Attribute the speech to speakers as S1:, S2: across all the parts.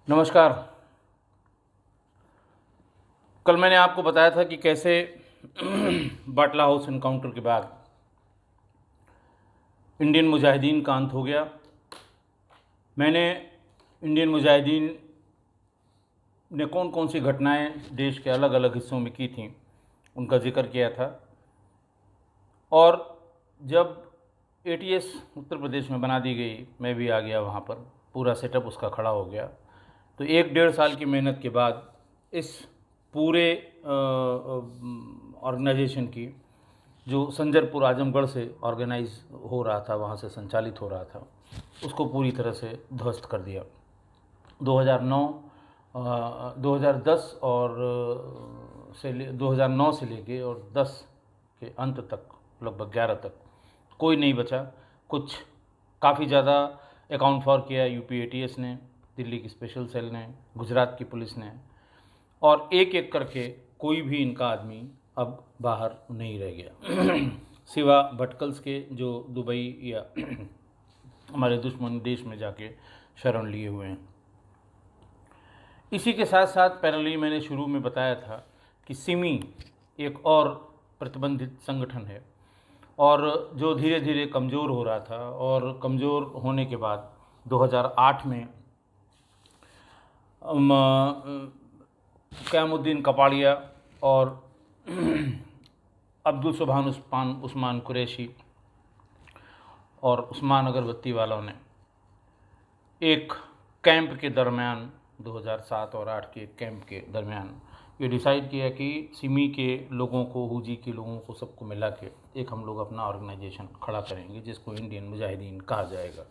S1: नमस्कार। कल मैंने आपको बताया था कि कैसे बाटला हाउस इनकाउंटर के बाद इंडियन मुजाहिदीन का अंत हो गया। मैंने इंडियन मुजाहिदीन ने कौन कौन सी घटनाएं देश के अलग अलग हिस्सों में की थीं उनका जिक्र किया था। और जब एटीएस उत्तर प्रदेश में बना दी गई, मैं भी आ गया वहाँ पर, पूरा सेटअप उसका खड़ा हो गया। तो 1-1.5 साल की मेहनत के बाद इस पूरे ऑर्गेनाइजेशन की, जो संजरपुर आजमगढ़ से ऑर्गेनाइज हो रहा था, वहाँ से संचालित हो रहा था, उसको पूरी तरह से ध्वस्त कर दिया। 2009 2010 और 2009 से लेके और 10 के अंत तक, लगभग 11 तक कोई नहीं बचा। कुछ काफ़ी ज़्यादा अकाउंट फॉर किया यूपी एटीएस ने, दिल्ली की स्पेशल सेल ने, गुजरात की पुलिस ने, और एक एक करके कोई भी इनका आदमी अब बाहर नहीं रह गया सिवा भटकल्स के, जो दुबई या हमारे दुश्मन देश में जाके शरण लिए हुए हैं। इसी के साथ साथ पैरेलली मैंने शुरू में बताया था कि सिमी एक और प्रतिबंधित संगठन है, और जो धीरे धीरे कमज़ोर हो रहा था, और कमज़ोर होने के बाद 2008 में क़यामुद्दीन कपाड़िया और अब्दुल सुभान उस्मान कुरैशी और उस्मान अगरबत्ती वालों ने एक कैंप के दरमियान, 2007 और 8 के कैंप के दरमियान, ये डिसाइड किया कि सिमी के लोगों को, हुजी के लोगों को, सबको मिला के एक हम लोग अपना ऑर्गेनाइजेशन खड़ा करेंगे जिसको इंडियन मुजाहिदीन कहा जाएगा।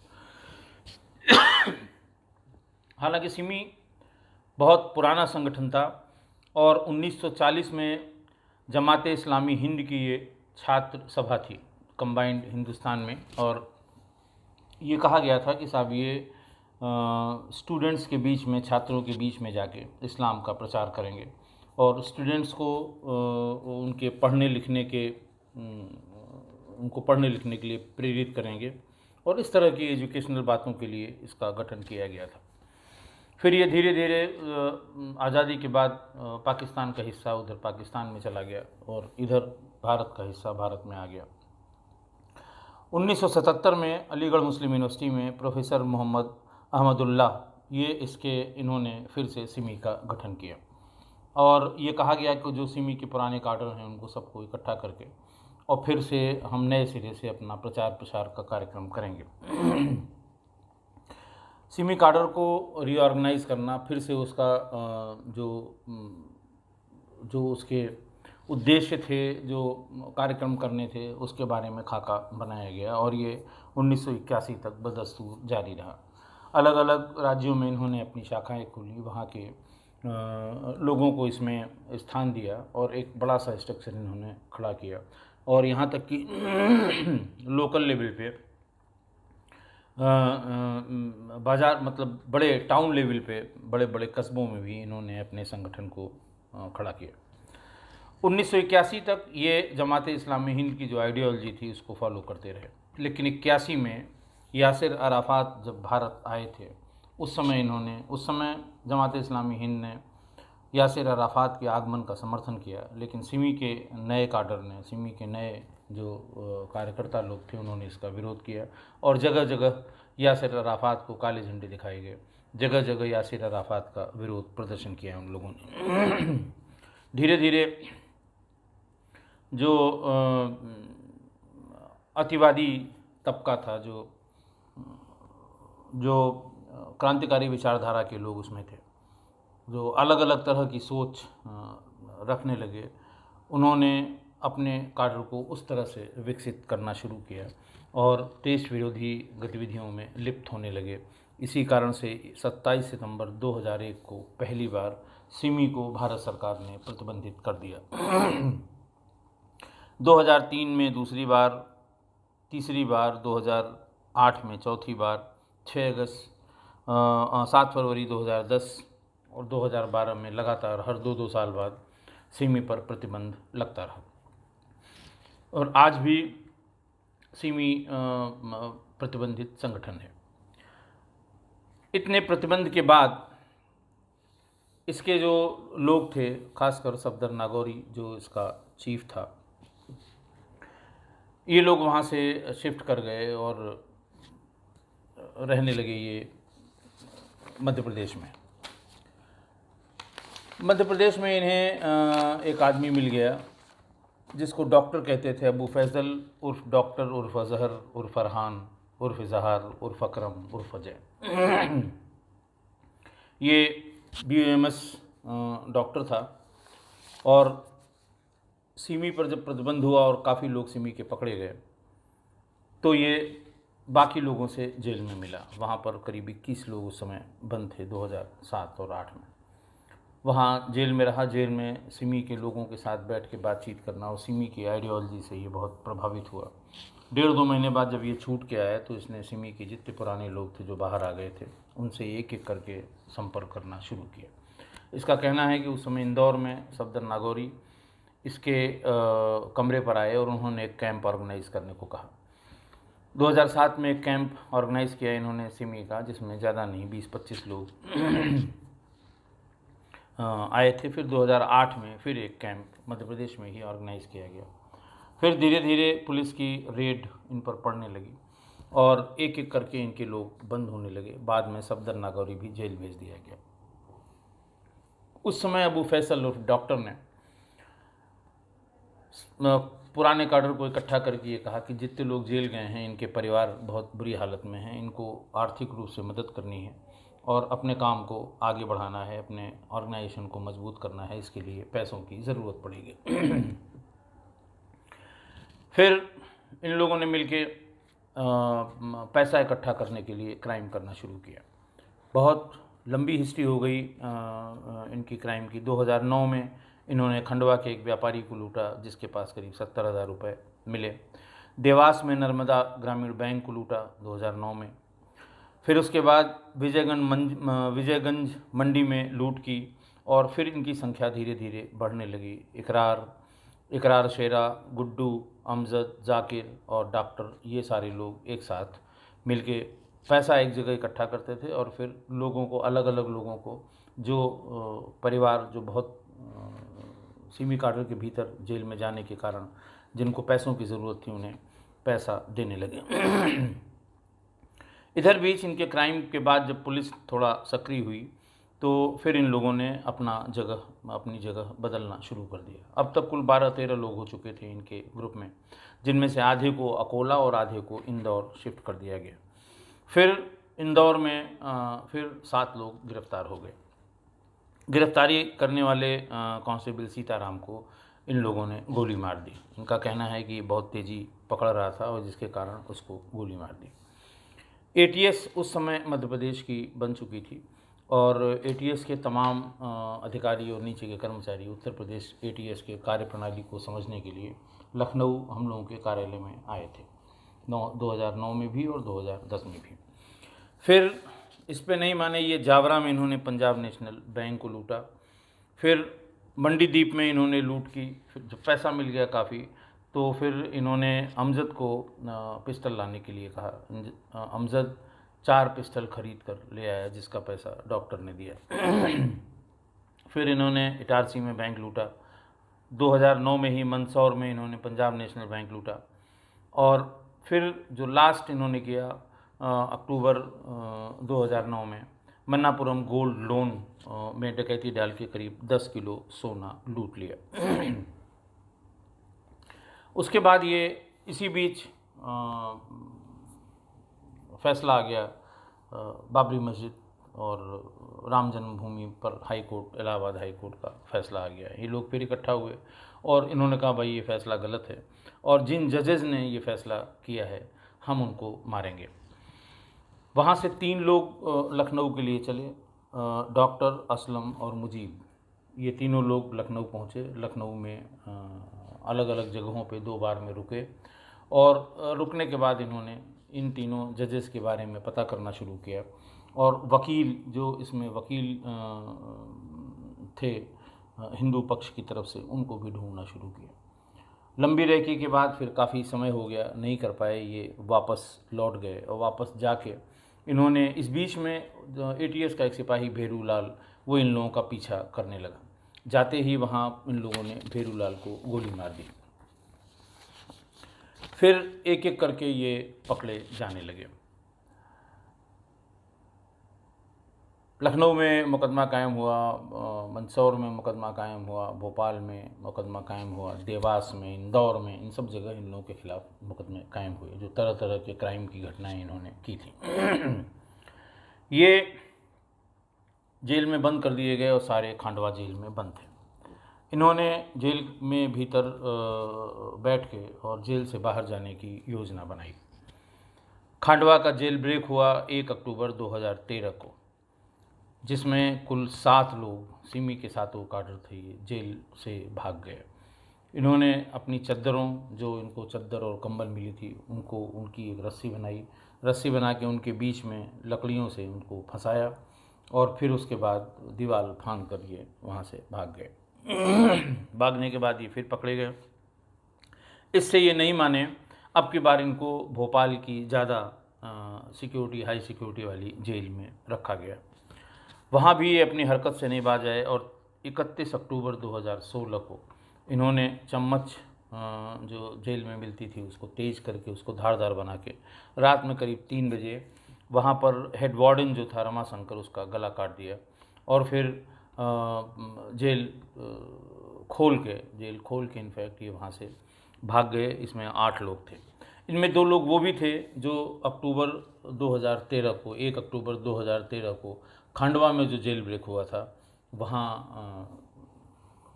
S1: हालांकि सिमी बहुत पुराना संगठन था और 1940 में जमात इस्लामी हिंद की ये छात्र सभा थी, कंबाइंड हिंदुस्तान में, और ये कहा गया था कि साहब ये स्टूडेंट्स के बीच में, छात्रों के बीच में जाके इस्लाम का प्रचार करेंगे और स्टूडेंट्स को उनके उनको पढ़ने लिखने के लिए प्रेरित करेंगे, और इस तरह की एजुकेशनल बातों के लिए इसका गठन किया गया था। फिर ये धीरे धीरे आज़ादी के बाद पाकिस्तान का हिस्सा उधर पाकिस्तान में चला गया और इधर भारत का हिस्सा भारत में आ गया। 1977 में अलीगढ़ मुस्लिम यूनिवर्सिटी में प्रोफेसर मोहम्मद अहमदुल्लाह, इन्होंने फिर से सिमी का गठन किया, और ये कहा गया कि जो सिमी के पुराने काडर हैं उनको सबको इकट्ठा करके और फिर से हम नए सिरे से अपना प्रचार प्रसार का कार्यक्रम करेंगे। सिमी काडर को रीऑर्गेनाइज़ करना, फिर से उसका जो उसके उद्देश्य थे, जो कार्यक्रम करने थे, उसके बारे में खाका बनाया गया, और ये 1981 तक बदस्तूर जारी रहा। अलग अलग राज्यों में इन्होंने अपनी शाखाएं खोली, वहाँ के लोगों को इसमें स्थान दिया और एक बड़ा सा स्ट्रक्चर इन्होंने खड़ा किया, और यहाँ तक कि लोकल लेवल पे, बाज़ार, मतलब बड़े टाउन लेवल पे, बड़े बड़े कस्बों में भी इन्होंने अपने संगठन को खड़ा किया। 1981 तक ये जमात इस्लामी हिंद की जो आइडियोलॉजी थी उसको फॉलो करते रहे, लेकिन 81 में यासिर अराफात जब भारत आए थे, उस समय जमात इस्लामी हिंद ने यासिर अराफात के आगमन का समर्थन किया, लेकिन सिमी के नए काडर ने, सिमी के नए जो कार्यकर्ता लोग थे, उन्होंने इसका विरोध किया, और जगह जगह यासिर अराफात को काले झंडे दिखाए गए, जगह जगह यासिर अराफात का विरोध प्रदर्शन किया उन लोगों ने। धीरे धीरे जो अतिवादी तबका था, जो क्रांतिकारी विचारधारा के लोग उसमें थे, जो अलग अलग तरह की सोच रखने लगे, उन्होंने अपने काडर को उस तरह से विकसित करना शुरू किया और देश विरोधी गतिविधियों में लिप्त होने लगे। इसी कारण से 27 सितंबर 2001 को पहली बार सिमी को भारत सरकार ने प्रतिबंधित कर दिया। 2003 में दूसरी बार, तीसरी बार 2008 में चौथी बार, 7 फरवरी 2010 और 2012 में लगातार हर 2-2 साल बाद सिमी पर प्रतिबंध लगता रहा, और आज भी सिमी प्रतिबंधित संगठन है। इतने प्रतिबंध के बाद इसके जो लोग थे, खासकर सफदर नागौरी जो इसका चीफ था, ये लोग वहाँ से शिफ्ट कर गए और रहने लगे ये मध्य प्रदेश में। मध्य प्रदेश में इन्हें एक आदमी मिल गया जिसको डॉक्टर कहते थे, अबू फैज़ल उर्फ डॉक्टर उर्फ अजहर उर्फ फरहान उर्फ इजहार उर्फ अकरम उर्फ अजय। ये BUMS डॉक्टर था और सिमी पर जब प्रतिबंध हुआ और काफ़ी लोग सिमी के पकड़े गए तो ये बाकी लोगों से जेल में मिला। वहाँ पर करीब 21 लोग उस समय बंद थे 2007 और 8 में। वहाँ जेल में रहा। जेल में सिमी के लोगों के साथ बैठ के बातचीत करना और सिमी की आइडियोलॉजी से ये बहुत प्रभावित हुआ। 1.5-2 महीने बाद जब ये छूट के आया तो इसने सिमी के जितने पुराने लोग थे जो बाहर आ गए थे उनसे एक एक करके संपर्क करना शुरू किया। इसका कहना है कि उस समय इंदौर में सफदर नागौरी इसके कमरे पर आए और उन्होंने एक कैंप ऑर्गेनाइज़ करने को कहा। 2007 में एक कैंप ऑर्गेनाइज़ किया इन्होंने सिमी का, जिसमें ज़्यादा नहीं 20-25 लोग आए थे। फिर 2008 में फिर एक कैंप मध्य प्रदेश में ही ऑर्गेनाइज़ किया गया। फिर धीरे धीरे पुलिस की रेड इन पर पड़ने लगी और एक एक करके इनके लोग बंद होने लगे। बाद में सफदर नागौरी भी जेल भेज दिया गया। उस समय अबू फैसल उर्फ डॉक्टर ने पुराने काडर को इकट्ठा करके ये कहा कि जितने लोग जेल गए हैं इनके परिवार बहुत बुरी हालत में हैं, इनको आर्थिक रूप से मदद करनी है और अपने काम को आगे बढ़ाना है, अपने ऑर्गेनाइजेशन को मजबूत करना है, इसके लिए पैसों की ज़रूरत पड़ेगी। फिर इन लोगों ने मिलके पैसा इकट्ठा करने के लिए क्राइम करना शुरू किया। बहुत लंबी हिस्ट्री हो गई इनकी क्राइम की। 2009 में इन्होंने खंडवा के एक व्यापारी को लूटा जिसके पास करीब 70,000 रुपये मिले। देवास में नर्मदा ग्रामीण बैंक को लूटा 2009 में। फिर उसके बाद विजयगंज मंडी में लूट की और फिर इनकी संख्या धीरे धीरे बढ़ने लगी। इकरार शेरा, गुड्डू, अमजद, जाकिर और डॉक्टर, ये सारे लोग एक साथ मिलके पैसा एक जगह इकट्ठा करते थे और फिर लोगों को, अलग अलग लोगों को, जो परिवार जो बहुत सिमी काडर के भीतर जेल में जाने के कारण जिनको पैसों की ज़रूरत थी उन्हें पैसा देने लगे। इधर बीच इनके क्राइम के बाद जब पुलिस थोड़ा सक्रिय हुई तो फिर इन लोगों ने अपनी जगह बदलना शुरू कर दिया। अब तक कुल 12-13 लोग हो चुके थे इनके ग्रुप में, जिनमें से आधे को अकोला और आधे को इंदौर शिफ्ट कर दिया गया। फिर इंदौर में फिर 7 लोग गिरफ्तार हो गए। गिरफ्तारी करने वाले कांस्टेबल सीताराम को इन लोगों ने गोली मार दी। इनका कहना है कि बहुत तेज़ी पकड़ रहा था और जिसके कारण उसको गोली मार दी। ATS उस समय मध्य प्रदेश की बन चुकी थी और ATS के तमाम अधिकारी और नीचे के कर्मचारी उत्तर प्रदेश ATS के कार्यप्रणाली को समझने के लिए लखनऊ हम लोगों के कार्यालय में आए थे 2009 में भी और 2010 में भी। फिर इस पे नहीं माने, ये जावरा में इन्होंने पंजाब नेशनल बैंक को लूटा। फिर मंडी द्वीप में इन्होंने लूट की। फिर जब पैसा मिल गया काफ़ी तो फिर इन्होंने अमजद को पिस्टल लाने के लिए कहा। अमजद 4 पिस्टल खरीद कर ले आया जिसका पैसा डॉक्टर ने दिया। फिर इन्होंने इटारसी में बैंक लूटा। 2009 में ही मंदसौर में इन्होंने पंजाब नेशनल बैंक लूटा। और फिर जो लास्ट इन्होंने किया अक्टूबर 2009 में मन्नापुरम गोल्ड लोन में डकैती डाल के करीब 10 किलो सोना लूट लिया। उसके बाद ये इसी बीच फैसला आ गया बाबरी मस्जिद और राम जन्मभूमि पर high court, Allahabad high court का फैसला आ गया। ये लोग फिर इकट्ठा हुए और इन्होंने कहा भाई ये फ़ैसला गलत है और जिन जजेस ने ये फ़ैसला किया है हम उनको मारेंगे। वहाँ से 3 लोग लखनऊ के लिए चले, डॉक्टर, असलम और मुजीब। ये तीनों लोग लखनऊ पहुँचे। लखनऊ में अलग अलग जगहों पे 2 बार में रुके और रुकने के बाद इन्होंने इन तीनों जजेस के बारे में पता करना शुरू किया और वकील, जो इसमें वकील थे हिंदू पक्ष की तरफ से, उनको भी ढूंढना शुरू किया। लंबी रेकी के बाद फिर काफ़ी समय हो गया, नहीं कर पाए, ये वापस लौट गए और वापस जाके इन्होंने इस बीच में ATS का एक सिपाही भेरू लाल वो इन लोगों का पीछा करने लगा। जाते ही वहाँ इन लोगों ने भेरूलाल को गोली मार दी। फिर एक एक करके ये पकड़े जाने लगे। लखनऊ में मुकदमा कायम हुआ, मंदसौर में मुकदमा कायम हुआ, भोपाल में मुकदमा कायम हुआ, देवास में, इंदौर में, इन सब जगह इन लोगों के खिलाफ मुकदमे कायम हुए जो तरह तरह के क्राइम की घटनाएं इन्होंने की थी। ये जेल में बंद कर दिए गए और सारे खांडवा जेल में बंद थे। इन्होंने जेल में भीतर बैठ के और जेल से बाहर जाने की योजना बनाई। खांडवा का जेल ब्रेक हुआ 1 अक्टूबर 2013 को, जिसमें कुल 7 लोग, सिमी के 7 काडर थे, ये जेल से भाग गए। इन्होंने अपनी चद्दरों, जो इनको चद्दर और कंबल मिली थी, उनको उनकी एक रस्सी बनाई, रस्सी बना के उनके बीच में लकड़ियों से उनको फंसाया और फिर उसके बाद दीवार फांद कर ये वहाँ से भाग गए। भागने के बाद ये फिर पकड़े गए। इससे ये नहीं माने, अब की बार इनको भोपाल की ज़्यादा सिक्योरिटी, हाई सिक्योरिटी वाली जेल में रखा गया। वहाँ भी ये अपनी हरकत से नहीं बाज आए और 31 अक्टूबर 2016 को इन्होंने चम्मच जो जेल में मिलती थी उसको तेज़ करके, उसको धारदार बना के रात में करीब 3 बजे वहाँ पर हेड वार्डन जो था रमाशंकर, उसका गला काट दिया और फिर जेल खोल के इनफैक्ट ये वहाँ से भाग गए। इसमें 8 लोग थे। इनमें 2 लोग वो भी थे जो अक्टूबर 2013 को, 1 अक्टूबर 2013 को खांडवा में जो जेल ब्रेक हुआ था, वहाँ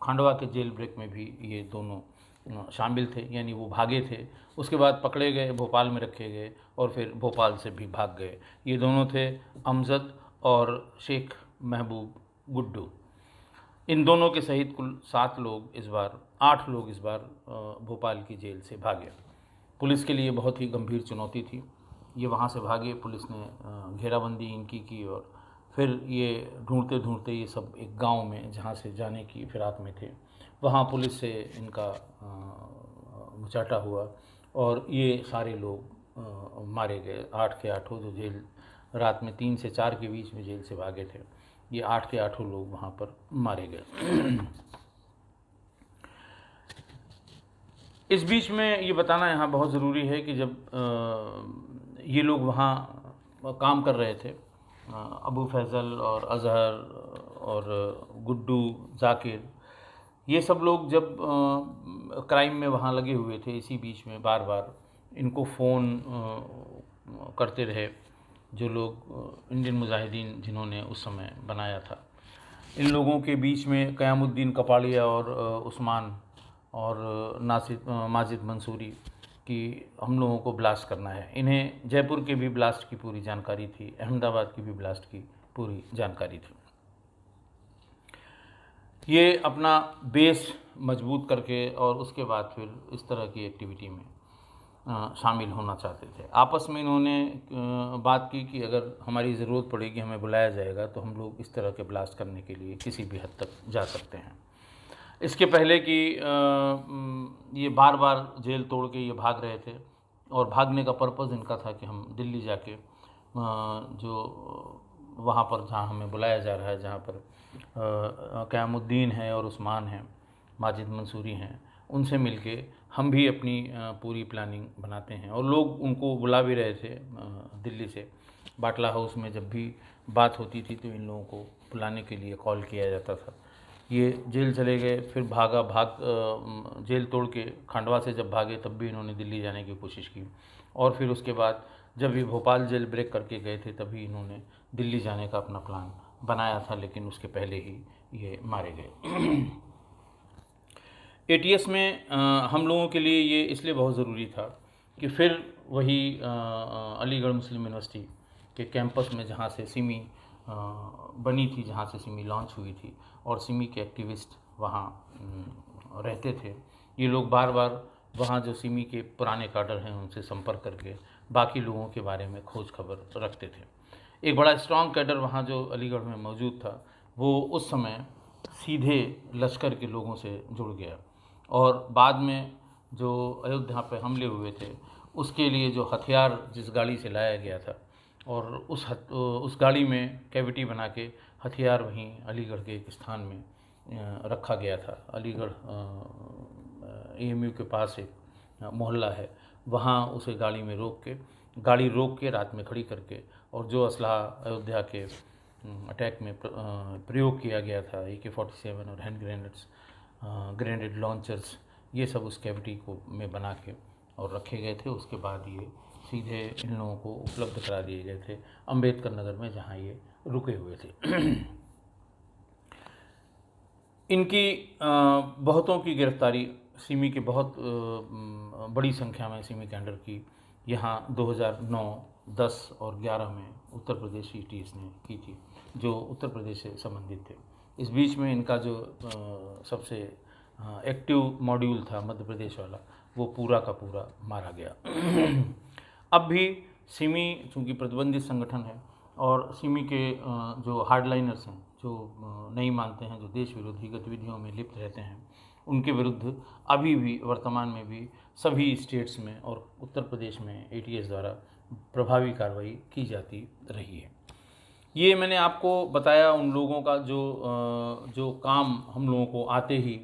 S1: खांडवा के जेल ब्रेक में भी ये दोनों शामिल थे, यानी वो भागे थे। उसके बाद पकड़े गए, भोपाल में रखे गए और फिर भोपाल से भी भाग गए। ये दोनों थे अमजद और शेख महबूब गुड्डू। इन दोनों के सहित कुल 8 लोग इस बार भोपाल की जेल से भागे। पुलिस के लिए बहुत ही गंभीर चुनौती थी। ये वहाँ से भागे, पुलिस ने घेराबंदी इनकी की और फिर ये ढूंढते ढूंढते ये सब एक गांव में, जहाँ से जाने की फिराक में थे, वहाँ पुलिस से इनका मुचाटा हुआ और ये सारे लोग मारे गए। 8 के 8 जो जेल रात में 3 से 4 के बीच में जेल से भागे थे, ये 8 के 8 लोग वहाँ पर मारे गए। इस बीच में ये बताना यहाँ बहुत ज़रूरी है कि जब ये लोग वहाँ काम कर रहे थे, अबू फैज़ल और अज़हर और गुड्डू, जाकिर, ये सब लोग जब क्राइम में वहाँ लगे हुए थे, इसी बीच में बार बार इनको फ़ोन करते रहे जो लोग इंडियन मुजाहिदीन जिन्होंने उस समय बनाया था। इन लोगों के बीच में क़यामुद्दीन कपाड़िया और उस्मान और माजिद मंसूरी कि हम लोगों को ब्लास्ट करना है। इन्हें जयपुर के भी ब्लास्ट की पूरी जानकारी थी, अहमदाबाद की भी ब्लास्ट की पूरी जानकारी थी। ये अपना बेस मजबूत करके और उसके बाद फिर इस तरह की एक्टिविटी में शामिल होना चाहते थे। आपस में इन्होंने बात की कि अगर हमारी ज़रूरत पड़ेगी, हमें बुलाया जाएगा, तो हम लोग इस तरह के ब्लास्ट करने के लिए किसी भी हद तक जा सकते हैं। इसके पहले कि ये बार बार जेल तोड़ के ये भाग रहे थे और भागने का पर्पज़ इनका था कि हम दिल्ली जाके जो वहाँ पर जहाँ हमें बुलाया जा रहा है, जहाँ पर क़यामुद्दीन है और उस्मान हैं, माजिद मंसूरी हैं, उनसे मिलके हम भी अपनी पूरी प्लानिंग बनाते हैं। और लोग उनको बुला भी रहे थे दिल्ली से। बाटला हाउस में जब भी बात होती थी तो इन लोगों को बुलाने के लिए कॉल किया जाता था। ये जेल चले गए, फिर जेल तोड़ के खांडवा से जब भागे तब भी इन्होंने दिल्ली जाने की कोशिश की और फिर उसके बाद जब ये भोपाल जेल ब्रेक करके गए थे तभी इन्होंने दिल्ली जाने का अपना प्लान बनाया था, लेकिन उसके पहले ही ये मारे गए। एटीएस में हम लोगों के लिए ये इसलिए बहुत ज़रूरी था कि फिर वही अलीगढ़ मुस्लिम यूनिवर्सिटी के कैंपस में जहाँ से सिमी बनी थी, जहाँ से सिमी लॉन्च हुई थी और सिमी के एक्टिविस्ट वहाँ रहते थे, ये लोग बार बार वहाँ जो सिमी के पुराने काडर हैं उनसे संपर्क करके बाकी लोगों के बारे में खोज खबर रखते थे। एक बड़ा स्ट्रॉन्ग कैडर वहाँ जो अलीगढ़ में मौजूद था, वो उस समय सीधे लश्कर के लोगों से जुड़ गया और बाद में जो अयोध्या पे हमले हुए थे उसके लिए जो हथियार जिस गाड़ी से लाया गया था और उस गाड़ी में कैविटी बना के हथियार वहीं अलीगढ़ के एक स्थान में रखा गया था। अलीगढ़ AMU के पास एक मोहल्ला है, वहाँ उसे गाड़ी रोक के रात में खड़ी करके, और जो असलहा अयोध्या के अटैक में प्रयोग किया गया था, AK-47 और हैंड ग्रेनेड लॉन्चर्स, ये सब उस कैविटी को में बना के और रखे गए थे। उसके बाद ये सीधे इन लोगों को उपलब्ध करा दिए गए थे अंबेडकर नगर में, जहाँ ये रुके हुए थे। इनकी बहुतों की गिरफ्तारी, सिमी के बहुत बड़ी संख्या में सिमी कैंडर की यहाँ 2009, 10 और 11 में उत्तर प्रदेश ATS ने की थी, जो उत्तर प्रदेश से संबंधित थे। इस बीच में इनका जो सबसे एक्टिव मॉड्यूल था मध्य प्रदेश वाला, वो पूरा का पूरा मारा गया। अब भी सिमी चूँकि प्रतिबंधित संगठन है, और सिमी के जो हार्डलाइनर्स हैं, जो नहीं मानते हैं, जो देश विरोधी गतिविधियों में लिप्त रहते हैं, उनके विरुद्ध अभी भी वर्तमान में भी सभी स्टेट्स में और उत्तर प्रदेश में ATS द्वारा प्रभावी कार्रवाई की जाती रही है। ये मैंने आपको बताया उन लोगों का जो काम हम लोगों को आते ही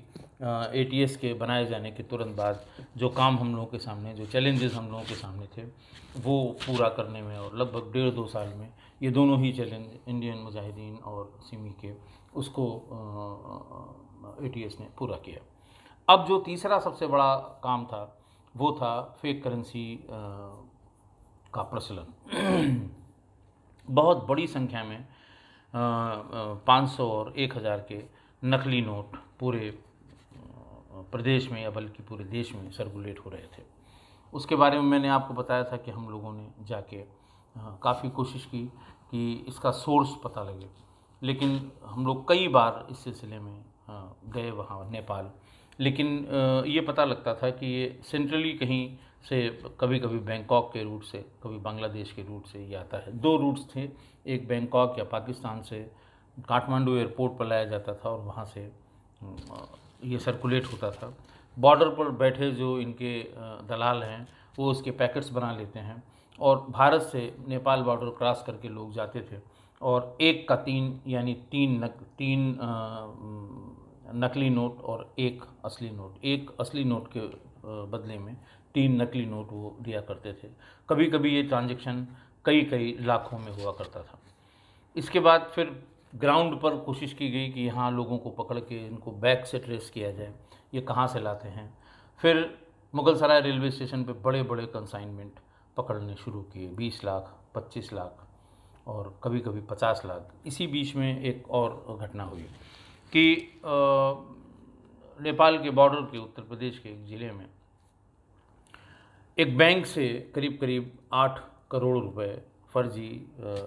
S1: ATS के बनाए जाने के तुरंत बाद जो काम हम लोगों के सामने, जो चैलेंजेस हम लोगों के सामने थे, वो पूरा करने में, और लगभग 1.5-2 साल में ये दोनों ही चैलेंज, इंडियन मुजाहिदीन और सिमी के, उसको ATS ने पूरा किया। अब जो तीसरा सबसे बड़ा काम था, वो था फेक करेंसी का प्रचलन। बहुत बड़ी संख्या में 500 और 1000 के नकली नोट पूरे प्रदेश में, या बल्कि पूरे देश में सर्कुलेट हो रहे थे। उसके बारे में मैंने आपको बताया था कि हम लोगों ने जाके काफ़ी कोशिश की कि इसका सोर्स पता लगे, लेकिन हम लोग कई बार इस सिलसिले में गए वहाँ नेपाल, लेकिन ये पता लगता था कि ये सेंट्रली कहीं से, कभी कभी बैंकॉक के रूट से, कभी बांग्लादेश के रूट से ये आता है। 2 रूट्स थे, एक बैंकॉक या पाकिस्तान से काठमांडू एयरपोर्ट पर लाया जाता था और वहाँ से ये सर्कुलेट होता था। बॉर्डर पर बैठे जो इनके दलाल हैं, वो उसके पैकेट्स बना लेते हैं, और भारत से नेपाल बॉर्डर क्रॉस करके लोग जाते थे, और 1 का 3 यानी 3 नकली नोट और 1 असली नोट, 1 असली नोट के बदले में 3 नकली नोट वो दिया करते थे। कभी कभी ये ट्रांजैक्शन कई लाखों में हुआ करता था। इसके बाद फिर ग्राउंड पर कोशिश की गई कि यहाँ लोगों को पकड़ के इनको बैक से ट्रेस किया जाए, ये कहाँ से लाते हैं। फिर मुगलसराय रेलवे स्टेशन पे बड़े बड़े कंसाइनमेंट पकड़ने शुरू किए, 20 लाख, 25 लाख और कभी कभी 50 लाख। इसी बीच में एक और घटना हुई कि नेपाल के बॉर्डर के उत्तर प्रदेश के एक ज़िले में एक बैंक से करीब 8 करोड़ रुपए फर्जी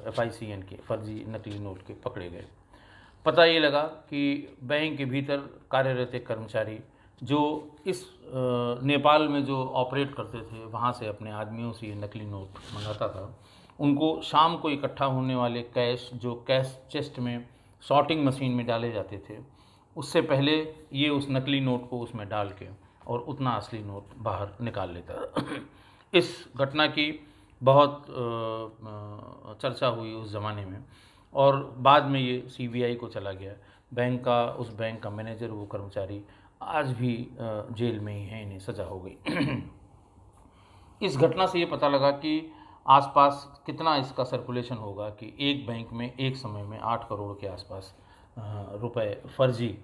S1: FICN के, फर्जी नकली नोट के पकड़े गए। पता ये लगा कि बैंक के भीतर कार्यरत एक कर्मचारी जो इस नेपाल में जो ऑपरेट करते थे, वहाँ से अपने आदमियों से ये नकली नोट मंगाता था। उनको शाम को इकट्ठा होने वाले कैश, जो कैश चेस्ट में सॉर्टिंग मशीन में डाले जाते थे, उससे पहले ये उस नकली नोट को उसमें डाल के और उतना असली नोट बाहर निकाल लेता था। इस घटना की बहुत चर्चा हुई उस ज़माने में, और बाद में ये CBI को चला गया। उस बैंक का मैनेजर, वो कर्मचारी आज भी जेल में ही है, इन्हें सज़ा हो गई। इस घटना से ये पता लगा कि आसपास कितना इसका सर्कुलेशन होगा कि एक बैंक में एक समय में 8 करोड़ के आसपास रुपए फर्जी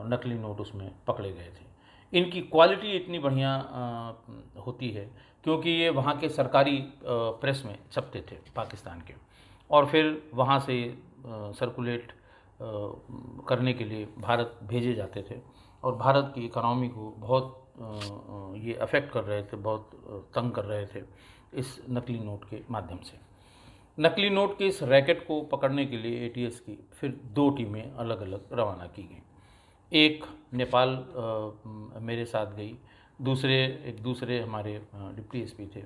S1: नकली नोट उसमें पकड़े गए थे। इनकी क्वालिटी इतनी बढ़िया होती है क्योंकि ये वहाँ के सरकारी प्रेस में छपते थे पाकिस्तान के, और फिर वहाँ से सर्कुलेट करने के लिए भारत भेजे जाते थे, और भारत की इकोनॉमी को बहुत ये अफेक्ट कर रहे थे, बहुत तंग कर रहे थे इस नकली नोट के माध्यम से। नकली नोट के इस रैकेट को पकड़ने के लिए ATS की फिर 2 टीमें अलग अलग रवाना की गई। एक नेपाल मेरे साथ गई, एक दूसरे हमारे डिप्टी SP थे,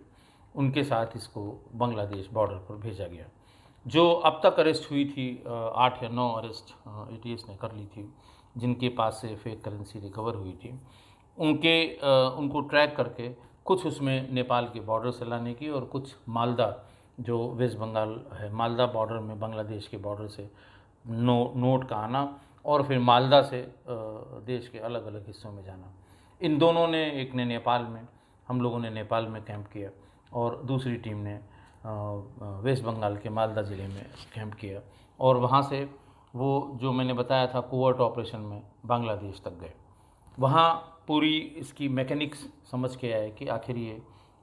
S1: उनके साथ इसको बांग्लादेश बॉर्डर पर भेजा गया। जो अब तक अरेस्ट हुई थी, 8 या 9 अरेस्ट ATS ने कर ली थी, जिनके पास से फेक करेंसी रिकवर हुई थी। उनको ट्रैक करके कुछ उसमें नेपाल के बॉर्डर से लाने की और कुछ मालदा जो वेस्ट बंगाल है, मालदा बॉर्डर में बांग्लादेश के बॉर्डर से नोट का आना और फिर मालदा से देश के अलग अलग हिस्सों में जाना। इन दोनों ने, एक ने नेपाल में, हम लोगों ने नेपाल में कैंप किया और दूसरी टीम ने वेस्ट बंगाल के मालदा ज़िले में कैंप किया और वहाँ से वो जो मैंने बताया था कोवर्ट ऑपरेशन में बांग्लादेश तक गए। वहाँ पूरी इसकी मैकेनिक्स समझ के आए कि आखिर ये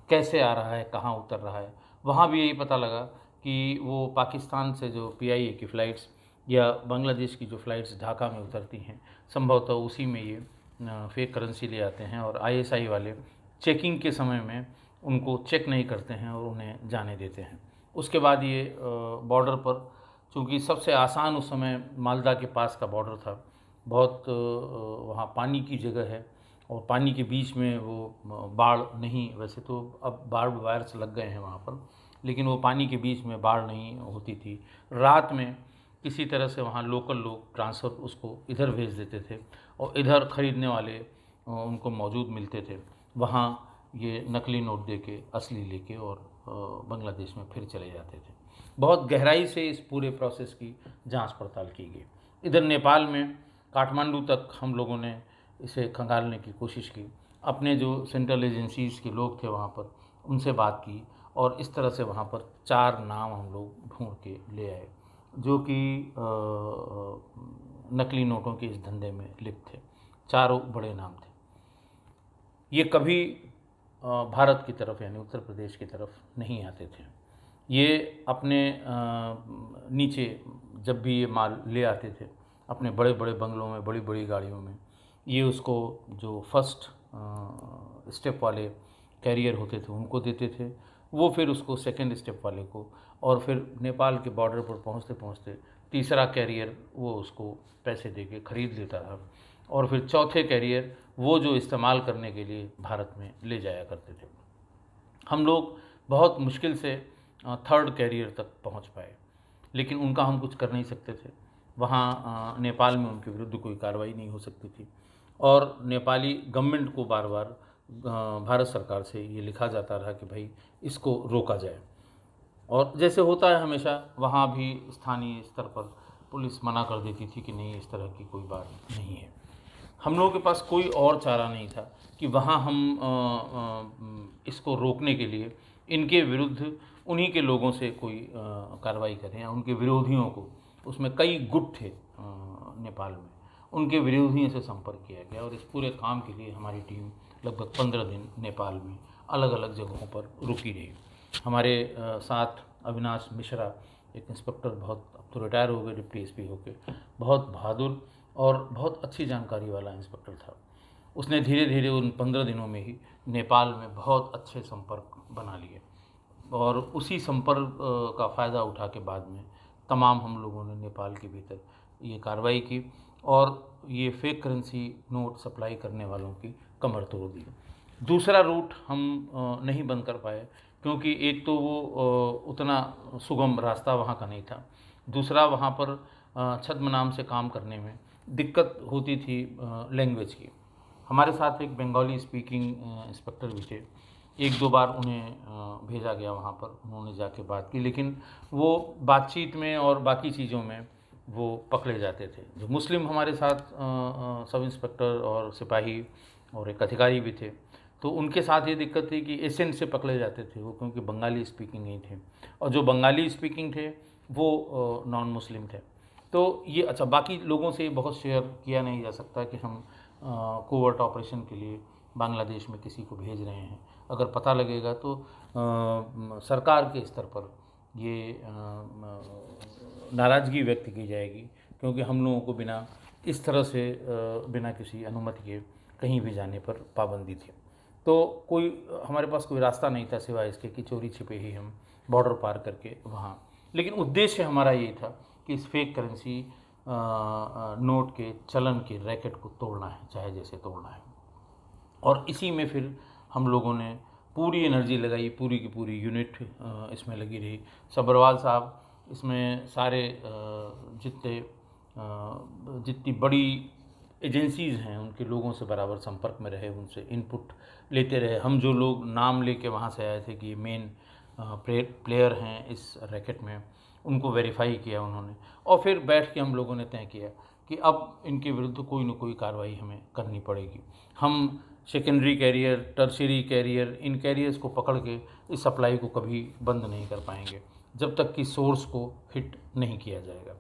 S1: कैसे आ रहा है, कहाँ उतर रहा है। वहाँ भी यही पता लगा कि वो पाकिस्तान से जो PIA की फ़्लाइट्स या बांग्लादेश की जो फ़्लाइट्स ढाका में उतरती हैं, संभवतः उसी में ये फेक करेंसी ले आते हैं और ISI वाले चेकिंग के समय में उनको चेक नहीं करते हैं और उन्हें जाने देते हैं। उसके बाद ये बॉर्डर पर, चूँकि सबसे आसान उस समय मालदा के पास का बॉर्डर था, बहुत वहाँ पानी की जगह है और पानी के बीच में वो बाढ़ नहीं, वैसे तो अब बाढ़ वायर्स लग गए हैं वहाँ पर, लेकिन वो पानी के बीच में बाढ़ नहीं होती थी। रात में किसी तरह से वहाँ लोकल लोग ट्रांसफ़र उसको इधर भेज देते थे और इधर ख़रीदने वाले उनको मौजूद मिलते थे। वहाँ ये नकली नोट दे के असली लेके और बांग्लादेश में फिर चले जाते थे। बहुत गहराई से इस पूरे प्रोसेस की जांच पड़ताल की गई। इधर नेपाल में काठमांडू तक हम लोगों ने इसे खंगालने की कोशिश की। अपने जो सेंट्रल एजेंसीज़ के लोग थे वहाँ पर, उनसे बात की और इस तरह से वहाँ पर 4 नाम हम लोग ढूंढ के ले आए जो कि नकली नोटों के इस धंधे में लिप्त थे। चारों बड़े नाम थे। ये कभी भारत की तरफ यानी उत्तर प्रदेश की तरफ नहीं आते थे। ये अपने नीचे जब भी ये माल ले आते थे अपने बड़े बड़े बंगलों में, बड़ी बड़ी गाड़ियों में, ये उसको जो फर्स्ट स्टेप वाले कैरियर होते थे उनको देते थे, वो फिर उसको सेकंड स्टेप वाले को, और फिर नेपाल के बॉर्डर पर पहुंचते पहुंचते तीसरा कैरियर वो उसको पैसे दे के ख़रीद लेता था और फिर चौथे कैरियर वो जो इस्तेमाल करने के लिए भारत में ले जाया करते थे। हम लोग बहुत मुश्किल से थर्ड कैरियर तक पहुंच पाए, लेकिन उनका हम कुछ कर नहीं सकते थे। वहाँ नेपाल में उनके विरुद्ध कोई कार्रवाई नहीं हो सकती थी और नेपाली गवर्नमेंट को बार बार भारत सरकार से ये लिखा जाता रहा कि भाई इसको रोका जाए। और जैसे होता है हमेशा, वहाँ भी स्थानीय स्तर पर पुलिस मना कर देती थी कि नहीं, इस तरह की कोई बात नहीं है। हम लोगों के पास कोई और चारा नहीं था कि वहाँ हम इसको रोकने के लिए इनके विरुद्ध उन्हीं के लोगों से कोई कार्रवाई करें या उनके विरोधियों को, उसमें कई गुट थे नेपाल में, उनके विरोधियों से संपर्क किया गया और इस पूरे काम के लिए हमारी टीम लगभग 15 दिन नेपाल में अलग अलग जगहों पर रुकी रही। हमारे साथ अविनाश मिश्रा, एक इंस्पेक्टर, बहुत अब तो रिटायर हो गए डिप्टी SP होके, बहुत बहादुर और बहुत अच्छी जानकारी वाला इंस्पेक्टर था। उसने धीरे धीरे उन 15 दिनों में ही नेपाल में बहुत अच्छे संपर्क बना लिए और उसी संपर्क का फ़ायदा उठा के बाद में तमाम हम लोगों ने नेपाल के भीतर ये कार्रवाई की और ये फेक करेंसी नोट सप्लाई करने वालों की कमर तोड़ दी। दूसरा रूट हम नहीं बंद कर पाए क्योंकि एक तो वो उतना सुगम रास्ता वहाँ का नहीं था, दूसरा वहाँ पर छद्म नाम से काम करने में दिक्कत होती थी लैंग्वेज की। हमारे साथ एक बंगाली स्पीकिंग इंस्पेक्टर भी थे, 1-2 बार उन्हें भेजा गया वहाँ पर, उन्होंने जाके बात की, लेकिन वो बातचीत में और बाकी चीज़ों में वो पकड़े जाते थे। जो मुस्लिम हमारे साथ सब इंस्पेक्टर और सिपाही और एक अधिकारी भी थे, तो उनके साथ ये दिक्कत थी कि एसेंट से पकड़े जाते थे वो, क्योंकि बंगाली स्पीकिंग नहीं थे और जो बंगाली स्पीकिंग थे वो नॉन मुस्लिम थे। तो ये अच्छा, बाकी लोगों से बहुत शेयर किया नहीं जा सकता कि हम कोवर्ट ऑपरेशन के लिए बांग्लादेश में किसी को भेज रहे हैं। अगर पता लगेगा तो सरकार के स्तर पर ये नाराज़गी व्यक्त की जाएगी, क्योंकि हम लोगों को बिना इस तरह से बिना किसी अनुमति के कहीं भी जाने पर पाबंदी थी। तो कोई हमारे पास कोई रास्ता नहीं था सिवाय इसके कि चोरी छिपे ही हम बॉर्डर पार करके वहाँ, लेकिन उद्देश्य हमारा ये था कि इस फेक करेंसी नोट के चलन के रैकेट को तोड़ना है, चाहे जैसे तोड़ना है। और इसी में फिर हम लोगों ने पूरी एनर्जी लगाई, पूरी की पूरी यूनिट इसमें लगी रही। सब्रवाल साहब इसमें सारे जितनी बड़ी एजेंसीज़ हैं उनके लोगों से बराबर संपर्क में रहे, उनसे इनपुट लेते रहे। हम जो लोग नाम लेके वहाँ से आए थे कि मेन प्लेयर हैं इस रैकेट में, उनको वेरीफाई किया उन्होंने, और फिर बैठ के हम लोगों ने तय किया कि अब इनके विरुद्ध कोई न कोई कार्रवाई हमें करनी पड़ेगी। हम सेकेंडरी कैरियर, टर्शियरी कैरियर, इन कैरियर्स को पकड़ के इस सप्लाई को कभी बंद नहीं कर पाएंगे जब तक कि सोर्स को हिट नहीं किया जाएगा।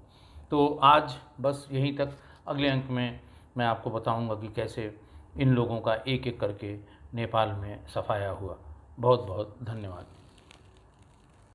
S1: तो आज बस यहीं तक। अगले अंक में मैं आपको बताऊंगा कि कैसे इन लोगों का एक एक करके नेपाल में सफाया हुआ। बहुत बहुत धन्यवाद।